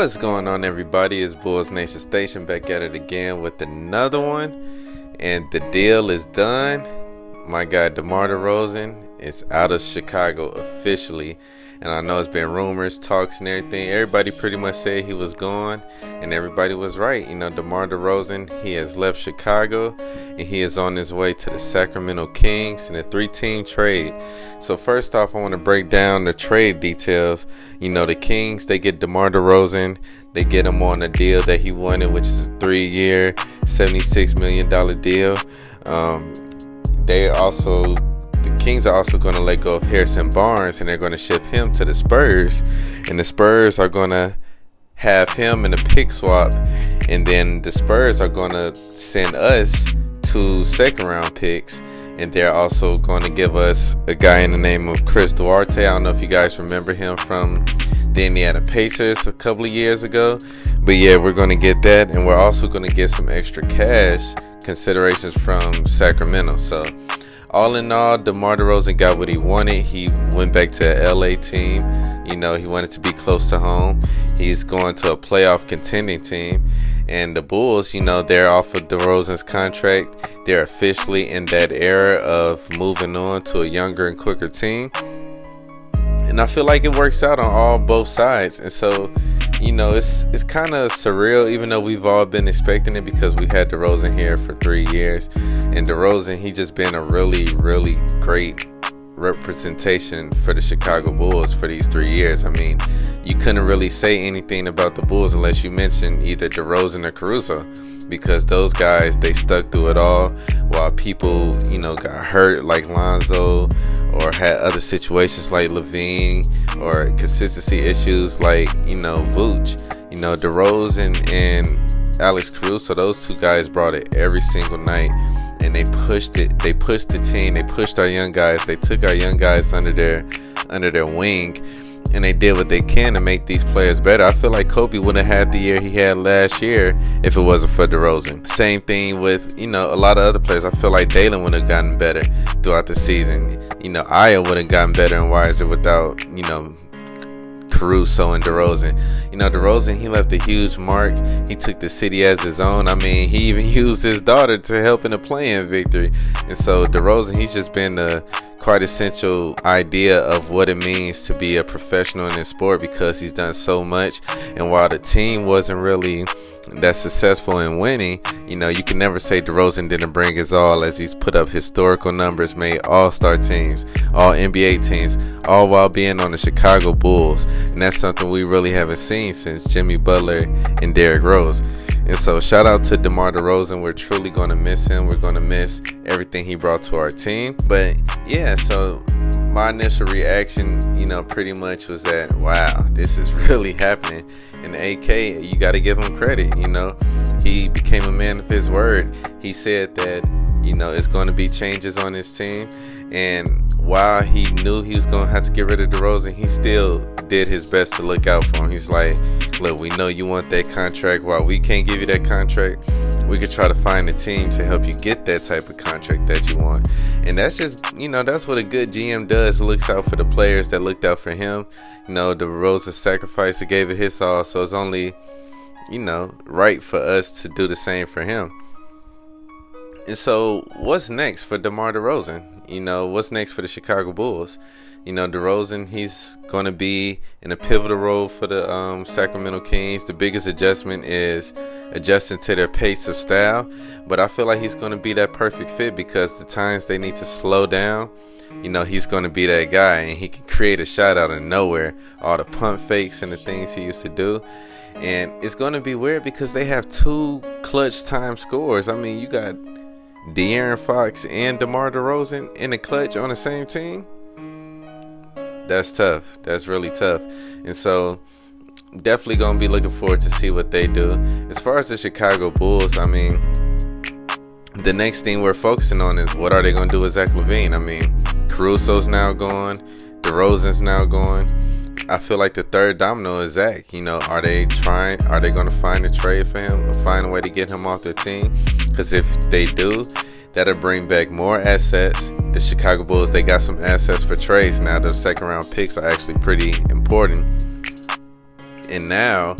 What's going on, everybody? It's Bulls Nation Station back at it again with another one, and the deal is done. My guy DeMar DeRozan is out of Chicago officially, and I know it's been rumors, talks, and everything. Everybody pretty much said he was gone, and everybody was right. You know, DeMar DeRozan, he has left Chicago, and he is on his way to the Sacramento Kings in a 3-team trade. So first off, I want to break down the trade details. You know, the Kings, they get DeMar DeRozan. They get him on a deal that he wanted, which is a 3-year, $76 million deal. The Kings are also going to let go of Harrison Barnes, and they're going to ship him to the Spurs. And the Spurs are going to have him in a pick swap, and then the Spurs are going to send us 2 second-round picks, and they're also going to give us a guy in the name of Chris Duarte. I don't know if you guys remember him from the Indiana Pacers a couple of years ago, but yeah, we're going to get that, and we're also going to get some extra cash considerations from Sacramento. So all in all, DeMar DeRozan got what he wanted. He went back to a LA team. You know, he wanted to be close to home. He's going to a playoff contending team. And the Bulls, you know, they're off of DeRozan's contract. They're officially in that era of moving on to a younger and quicker team. And I feel like it works out on both sides. And so, you know, it's kind of surreal, even though we've all been expecting it, because we had DeRozan here for 3 years. And DeRozan, he just been a really, really great representation for the Chicago Bulls for these 3 years. I mean, you couldn't really say anything about the Bulls unless you mentioned either DeRozan or Caruso, because those guys, they stuck through it all while people, you know, got hurt like Lonzo, or had other situations like Levine, or consistency issues like, you know, Vooch. You know, DeRozan and Alex Caruso, those 2 guys brought it every single night, and they pushed it. They pushed the team. They pushed our young guys. They took our young guys under their wing, and they did what they can to make these players better. I feel like Kobe wouldn't have had the year he had last year if it wasn't for DeRozan. Same thing with, you know, a lot of other players. I feel like Dalen would have gotten better throughout the season. You know, Aya would have gotten better and wiser without, you know, Caruso and DeRozan. You know, DeRozan, he left a huge mark. He took the city as his own. I mean, he even used his daughter to help in the play-in victory. And so DeRozan, he's just been the quite essential idea of what it means to be a professional in this sport, because he's done so much. And while the team wasn't really that successful in winning, you know, you can never say DeRozan didn't bring his all, as he's put up historical numbers, made all-star teams, all NBA teams, all while being on the Chicago Bulls. And that's something we really haven't seen since Jimmy Butler and Derrick Rose. And so shout out to DeMar DeRozan. We're truly going to miss him. We're going to miss everything he brought to our team. But yeah, so my initial reaction, you know, pretty much was that, wow, this is really happening. And AK, you got to give him credit. You know, he became a man of his word. He said that, you know, it's going to be changes on his team. And while he knew he was going to have to get rid of DeRozan, he still did his best to look out for him. He's like, look, we know you want that contract. While we can't give you that contract, we could try to find a team to help you get that type of contract that you want. And that's just, you know, that's what a good GM does. Looks out for the players that looked out for him. You know, DeRozan sacrificed, he gave it his all. So it's only, you know, right for us to do the same for him. And so what's next for DeMar DeRozan? You know, what's next for the Chicago Bulls? You know, DeRozan, he's going to be in a pivotal role for the Sacramento Kings. The biggest adjustment is adjusting to their pace of style. But I feel like he's going to be that perfect fit, because the times they need to slow down, you know, he's going to be that guy. And he can create a shot out of nowhere. All the pump fakes and the things he used to do. And it's going to be weird because they have 2 clutch time scorers. I mean, you got De'Aaron Fox and DeMar DeRozan in the clutch on the same team. That's tough. That's really tough. And so definitely going to be looking forward to see what they do. As far as the Chicago Bulls, I mean, the next thing we're focusing on is what are they going to do with Zach LaVine? I mean, Caruso's now gone. DeRozan's now gone. I feel like the third domino is Zach. You know, are they going to find a trade for him, or find a way to get him off their team? Because if they do, that'll bring back more assets. The Chicago Bulls, they got some assets for trades now. Those second round picks are actually pretty important. And now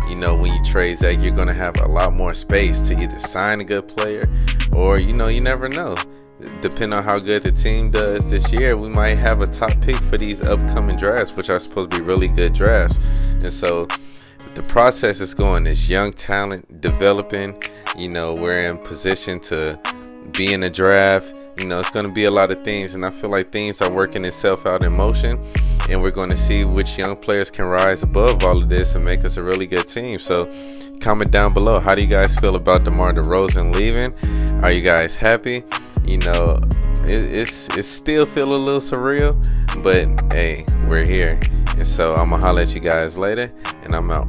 you know, when you trade Zach, you're going to have a lot more space to either sign a good player, or, you know, you never know. Depending on how good the team does this year, we might have a top pick for these upcoming drafts, which are supposed to be really good drafts. And so the process is going, this young talent developing, you know, we're in position to be in the draft. You know, it's going to be a lot of things, and I feel like things are working itself out in motion, and we're going to see which young players can rise above all of this and make us a really good team. So comment down below, how do you guys feel about DeMar DeRozan leaving? Are you guys happy? You know, it's still feel a little surreal, but hey, we're here. And so I'm gonna holler at you guys later, and I'm out.